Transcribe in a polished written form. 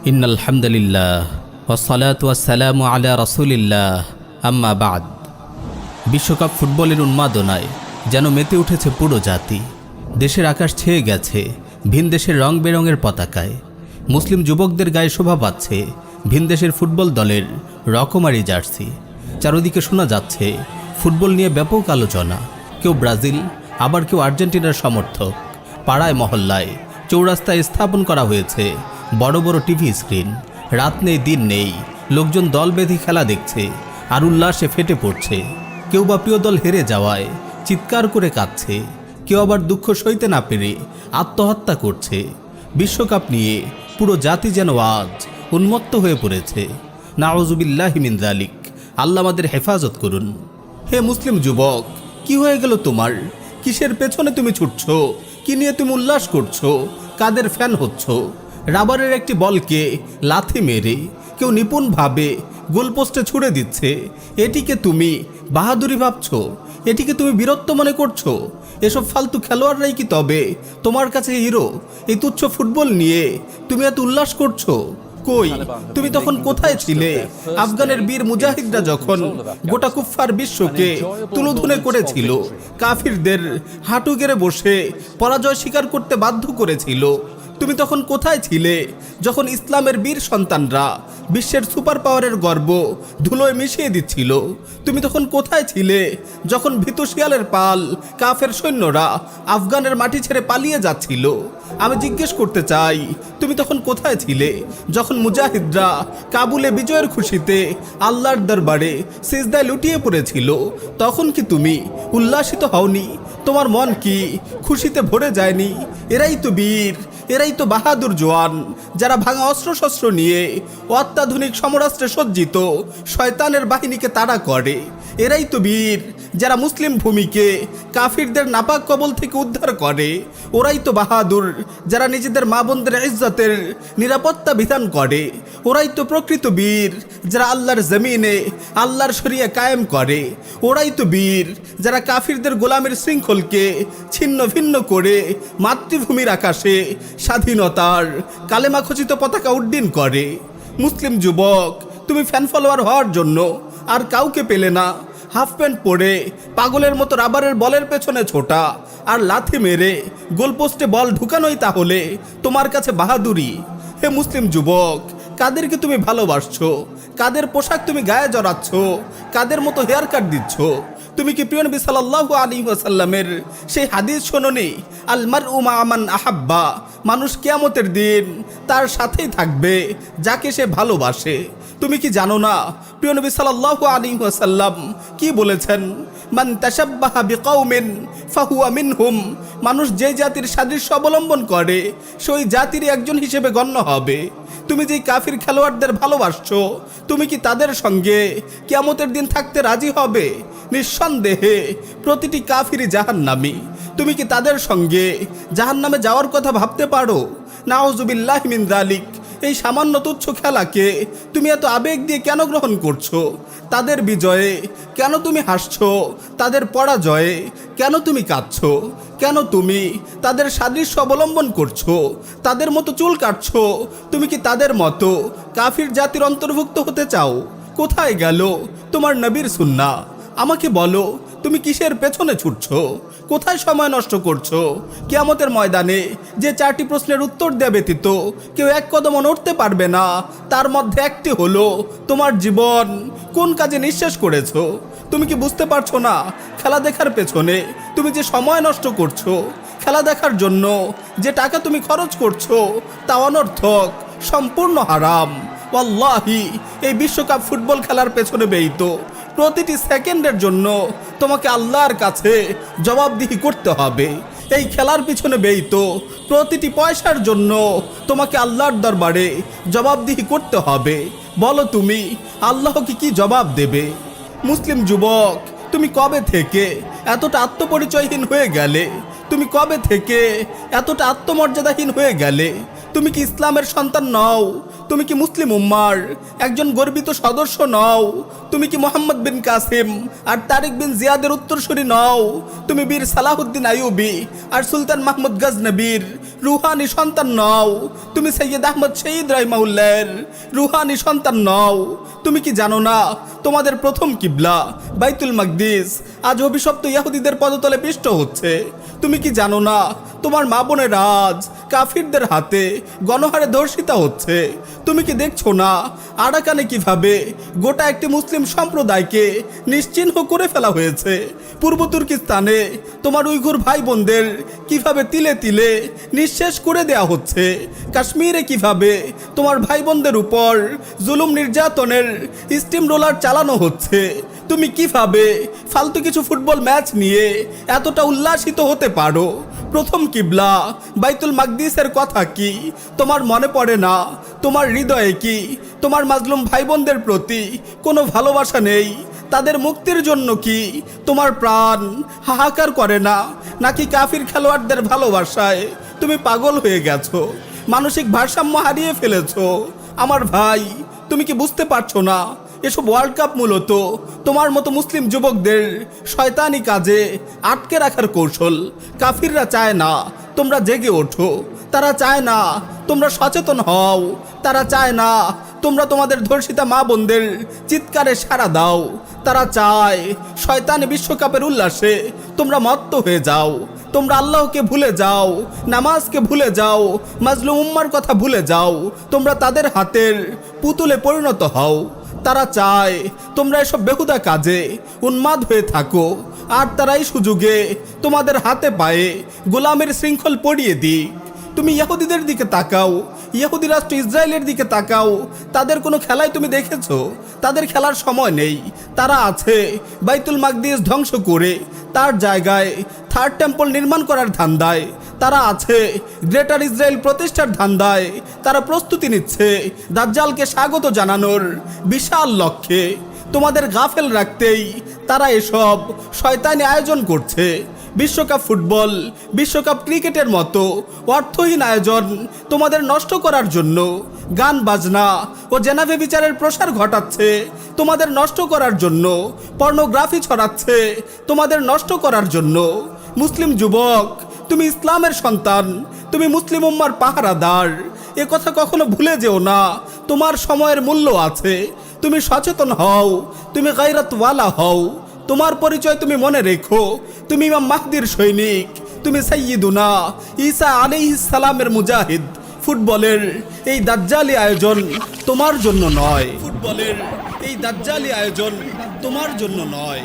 ইন্নাল হামদুলিল্লাহ ওয়াসসালাতু ওয়াসসালামু আলা রাসূলিল্লাহ আম্মা বাদ। বিশ্বকাপ ফুটবলের উন্মাদনায় যেন মেতে উঠেছে পুরো জাতি। দেশের আকাশ ছেয়ে গেছে ভিনদেশের রং বেরঙের পতাকায়। মুসলিম যুবকদের গায়ে শোভা পাচ্ছে ভিনদেশের ফুটবল দলের রকমারি জার্সি। চারদিকে শোনা যাচ্ছে ফুটবল নিয়ে ব্যাপক আলোচনা। কেউ ব্রাজিল, আবার কেউ আর্জেন্টিনার সমর্থক। পাড়ায় মহল্লায় চৌরাস্তায় স্থাপন করা হয়েছে বড় বড় টিভি স্ক্রিন। রাত নেই দিন নেই, লোকজন দল বেঁধে খেলা দেখছে আর উল্লাসে ফেটে পড়ছে। কেউ বা প্রিয় দল হেরে যাওয়ায় চিৎকার করে কাঁদছে, কেউ আবার দুঃখ সইতে না পেরে আত্মহত্যা করছে। বিশ্বকাপ নিয়ে পুরো জাতি যেন আজ উন্মত্ত হয়ে পড়েছে। নাউজুবিল্লাহি মিন যালিক। আল্লাহ আমাদের হেফাজত করুন। হে মুসলিম যুবক, কি হয়ে গেল তোমার? কিসের পেছনে তুমি ছুটছো? কি নিয়ে তুমি উল্লাস করছো? কাদের ফ্যান হচ্ছ? রাবারের একটি বলকে লাথি মেরে কেউ নিপুণভাবে গোলপোস্টে ছুড়ে দিচ্ছে, এটিকে তুমি বাহাদুরি ভাবছো? এটিকে তুমি বীরত্ব মনে করছো? এসব ফালতু খেলোয়াড়রাই কি তবে তোমার কাছে হিরো? এই তুচ্ছ ফুটবল নিয়ে তুমি এত উল্লাস করছো? কই, তুমি তখন কোথায় ছিলে? আফগানের বীর মুজাহিদরা যখন গোটা কুফফার বিশ্বকে তুলোধুনে করেছিল, কাফিরদের হাঁটু গেড়ে বসে পরাজয় স্বীকার করতে বাধ্য করেছিল, তুমি তখন কোথায় ছিলে? যখন ইসলামের বীর সন্তানরা বিশ্বের সুপার পাওয়ারের গর্ব ধুলোয় মিশিয়ে দিচ্ছিল, তুমি তখন কোথায় ছিলে? যখন ভীতু শিয়ালের পাল কাফের সৈন্যরা আফগানের মাটি ছেড়ে পালিয়ে যাচ্ছিল, আমি জিজ্ঞেস করতে চাই, তুমি তখন কোথায় ছিলে? যখন মুজাহিদরা কাবুলে বিজয়ের খুশিতে আল্লাহর দরবারে সিজদায় লুটিয়ে পড়েছিল, তখন কি তুমি উল্লাসিত হওনি? তোমার মন কি খুশিতে ভরে যায়নি? এরাই তো বীর, এরাই তো বাহাদুর জওয়ান, যারা ভাঙা অস্ত্রশস্ত্র নিয়ে অত্যাধুনিক সমরাস্ত্রে সজ্জিত শয়তানের বাহিনীকে তাড়া করে। এরাই তো বীর, যারা মুসলিম ভূমিকে কাফিরদের নাপাক কবল থেকে উদ্ধার করে। ওরাই তো বাহাদুর, যারা নিজেদের মা বোনদের ইজ্জতের নিরাপত্তা বিধান করে। ওরাই তো প্রকৃত বীর, যারা আল্লাহর জমিনে আল্লাহর শরিয়া কায়েম করে। ওরাই তো বীর, যারা কাফিরদের গোলামের শৃঙ্খলকে ছিন্ন ভিন্ন করে মাতৃভূমির আকাশে স্বাধীনতার কালেমা খচিত পতাকা উড্ডীন করে। মুসলিম যুবক, তুমি ফ্যান ফলোয়ার হওয়ার জন্য আর কাউকে পেলে না। হাফ প্যান্ট পরে পাগলের মতো রাবারের বলের পেছনে ছোটা আর লাথি মেরে গোলপোস্টে বল ঢুকানোই তাহলে তোমার কাছে বাহাদুরি? হে মুসলিম যুবক, কাদেরকে তুমি ভালোবাসছো? কাদের পোশাক তুমি গায়ে জড়াচ্ছ? কাদের মতো হেয়ার কাট দিচ্ছ? তুমি কি প্রিয় নবী সাল্লাল্লাহু আলাইহি ওয়াসাল্লামের সেই হাদিস শোনোনি, আল মারউ মা মান আহাব্বা? মানুষ কিয়ামতের দিন তার সাথেই থাকবে যাকে সে ভালোবাসে। তুমি কি জানো না প্রিয় নবী সাল্লাল্লাহু আলাইহি ওয়াসাল্লাম কি বলেছেন? মান তাশাব্বাহা বিকাউমিন ফাহুয়া মিনহুম। মানুষ যে জাতির সাদৃশ্য অবলম্বন করে সেই জাতিরই একজন হিসেবে গণ্য হবে। তুমি যেই কাফির খেলোয়াড়দের ভালোবাসছো, তুমি কি তাদের সঙ্গে কিয়ামতের দিন থাকতে রাজি হবে? নিঃসন্দেহে প্রতিটি কাফিরই জাহান্নামী। তুমি কি তাদের সঙ্গে জাহান্নামে যাওয়ার কথা ভাবতে পারো? নাউজুবিল্লাহি মিন যালিক। এই সামান্য তুচ্ছ খেলাকে তুমি এত আবেগ দিয়ে কেন গ্রহণ করছো? তাদের বিজয়ে কেন তুমি হাসছো? তাদের পরাজয়ে কেন তুমি কাঁদছো? কেন তুমি তাদের সাদৃশ্য অবলম্বন করছো? তাদের মতো চুল কাটছো? তুমি কি তাদের মতো কাফির জাতির অন্তর্ভুক্ত হতে চাও? কোথায় গেল তোমার নবীর সুন্নাহ? আমাকে বলো, তুমি কিসের পেছনে ছুটছো? কোথায় সময় নষ্ট করছো? কিয়ামতের ময়দানে যে 4টি প্রশ্নের উত্তর দেয়া ব্যতীত কেউ এক কদমও নড়তে পারবে না, তার মধ্যে একটি হলো তোমার জীবন কোন কাজে নিঃশেষ করেছো। তুমি কি বুঝতে পারছো না? খেলা দেখার পেছনে তুমি যে সময় নষ্ট করছো, খেলা দেখার জন্য যে টাকা তুমি খরচ করছো, তা অনর্থক, সম্পূর্ণ হারাম। ওয়াল্লাহি, এই বিশ্বকাপ ফুটবল খেলার পেছনে ব্যয়িত প্রতিটি সেকেন্ডের জন্য তোমাকে আল্লাহর কাছে জবাবদিহি করতে হবে। এই খেলার পিছনে ব্যয়িত প্রতিটি পয়সার জন্য তোমাকে আল্লাহর দরবারে জবাবদিহি করতে হবে। বলো, তুমি আল্লাহকে কি জবাব দেবে? মুসলিম যুবক, তুমি কবে থেকে এতটা আত্মপরিচয়হীন হয়ে গেলে? তুমি কবে থেকে এতটা আত্মমর্যাদাহীন হয়ে গেলে? তুমি কি ইসলামের সন্তান নও? তুমি কি মুসলিম উম্মার একজন গর্বিত সদস্য নও? তুমি কি মোহাম্মদ বিন কাসিম আর তারিক বিন জিয়াদের উত্তরসূরি নও? তুমি বীর সালাহুদ্দিন আইয়ুবী আর সুলতান মাহমুদ গজনবীর রুহানি সন্তান নও? তুমি সৈয়দ আহমদ শহীদ রাহিমাহুল্লাহর রুহানি সন্তান নও? তুমি কি জানো না তোমাদের প্রথম কিবলা বাইতুল মাকদিস আজ অভিশপ্ত ইহুদিদের পদতলে পিষ্ট হচ্ছে? তুমি কি জানো না তোমার মা বোনের আজ কাফিরদের হাতে গণহারে ধর্ষিতা হচ্ছে? তুমি কি দেখছো না আরাকানে কিভাবে গোটা একটি মুসলিম সম্প্রদায়কে নিশ্চিহ্ন করে ফেলা হয়েছে? পূর্ব তুর্কিস্তানে তোমার উইঘুর ভাই বোনদের কিভাবে তিলে তিলে নিঃশেষ করে দেয়া হচ্ছে? কাশ্মীরে কিভাবে তোমার ভাই বোনদের উপর জুলুম নির্যাতনের স্টিম রোলার চালানো হচ্ছে? তুমি কিভাবে ফালতু কিছু ফুটবল ম্যাচ নিয়ে এতটা উল্লাসিত হতে পারো? প্রথম কিবলা বাইতুল মাকদিসের কথা কি তোমার মনে পড়ে না? তোমার হৃদয়ে কি তোমার মাজলুম ভাই বোনদের প্রতি কোনো ভালোবাসা নেই? তাদের মুক্তির জন্য কি তোমার প্রাণ হাহাকার করে না? নাকি কাফির খেলোয়াড়দের ভালোবাসায় তুমি পাগল হয়ে গেছো, মানসিক ভারসাম্য হারিয়ে ফেলেছো? আমার ভাই, তুমি কি বুঝতে পারছো না এসব ওয়ার্ল্ড কাপ মূলত তোমার মতো মুসলিম যুবকদের শয়তানি কাজে আটকে রাখার কৌশল? কাফিররা চায় না তোমরা জেগে ওঠো, তারা চায় না তোমরা সচেতন হও, তারা চায় না তোমরা তোমাদের ধর্ষিতা মা বোনদের চিৎকারে সাড়া দাও। তারা চায় শয়তানি বিশ্বকাপের উল্লাসে তোমরা মত্ত হয়ে যাও, তোমরা আল্লাহকে ভুলে যাও, নামাজকে ভুলে যাও, মাজলুম উম্মার কথা ভুলে যাও, তোমরা তাদের হাতের পুতুলে পরিণত হও। তারা চায় তোমরা এসব বেহুদা কাজে উন্মাদ হয়ে থাকো, আর তারাই সুযোগে তোমাদের হাতে পায়ে গোলামের শৃঙ্খল পরিয়ে দিক। তুমি ইহুদিদের দিকে তাকাও, ইহুদি রাষ্ট্র ইসরায়েলের দিকে তাকাও, তাদের কোনো খেলায় তুমি দেখেছো? তাদের খেলার সময় নেই। তারা আছে বাইতুল মাকদিস ধ্বংস করে তার জায়গায় থার্ড টেম্পল নির্মাণ করার ধান্দায়। তারা আছে গ্রেটার ইসরায়েল প্রতিষ্ঠার ধান্দায়। তারা প্রস্তুতি নিচ্ছে দাজ্জালকে স্বাগত জানানোর বিশাল লক্ষ্যে। তোমাদের গাফেল রাখতেই তারা এসব শয়তানি আয়োজন করছে। বিশ্বকাপ ফুটবল, বিশ্বকাপ ক্রিকেটের মতো অর্থহীন আয়োজন তোমাদের নষ্ট করার জন্য। গান বাজনা ও জেনাভে বিচারের প্রসার ঘটাচ্ছে তোমাদের নষ্ট করার জন্য। পর্নোগ্রাফি ছড়াচ্ছে তোমাদের নষ্ট করার জন্য। মুসলিম যুবক, তুমি ইসলামের সন্তান, তুমি মুসলিম উম্মার পাহারাদার। এ কথা কখনো ভুলে যেও না। তোমার সময়ের মূল্য আছে। তুমি সচেতন হও, তুমি গায়রাতওয়ালা হও। তোমার পরিচয় তুমি মনে রেখো। তুমি ইমাম মাহদির সৈনিক, তুমি সাইয়্যিদুনা ঈসা আলাইহিস সালামের মুজাহিদ। ফুটবলের এই দাজ্জালি আয়োজন তোমার জন্য নয়। ফুটবলের এই দাজ্জালি আয়োজন তোমার জন্য নয়।